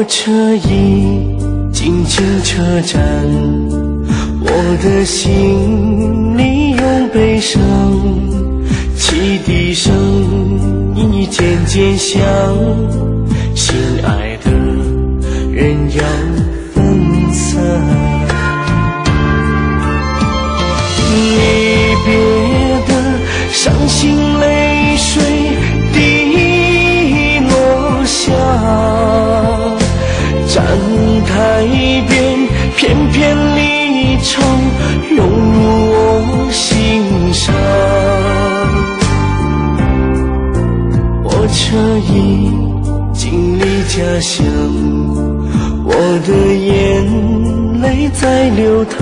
火车已经进车站，我的心里有悲伤，汽笛声已渐渐响，心爱的人要分散。离别的伤心泪水滴落下，站台边片片离愁涌入我心上。火车已经离家乡，我的眼泪在流淌，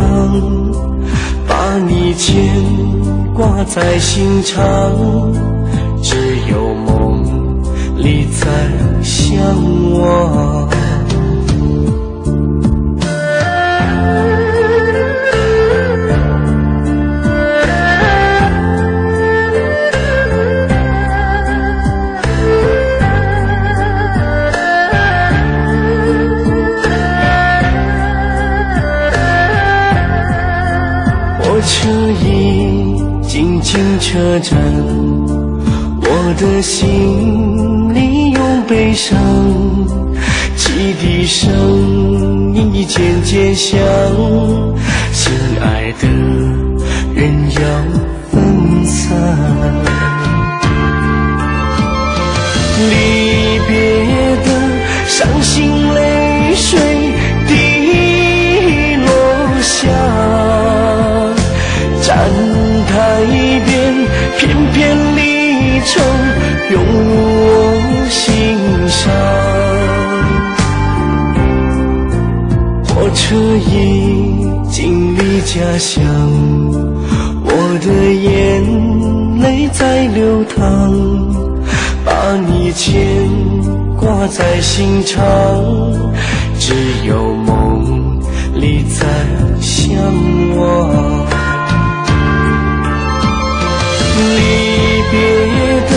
把你牵挂在心肠，只有梦里在相望。火车已经进车站，我的心里有悲伤，汽笛声已渐渐响，心爱的人要分散。离别的伤心泪水滴落下，站台边片片离愁涌入我心上。火车已经离家乡，我的眼泪在流淌，把你牵挂在心肠，只有梦里在相望。离别的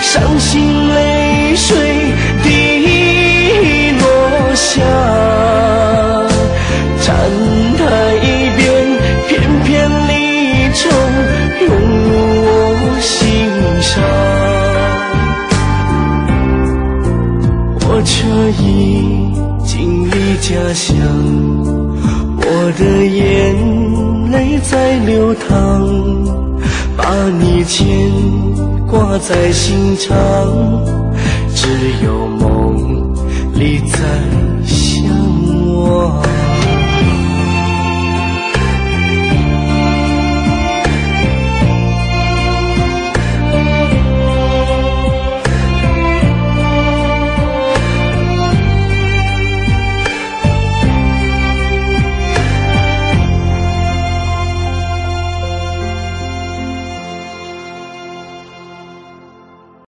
伤心泪水滴落下，站台边片片离愁涌入我心上。火车已经离家乡，我的眼泪在流淌，把你牵挂在心肠，只有梦里在相望。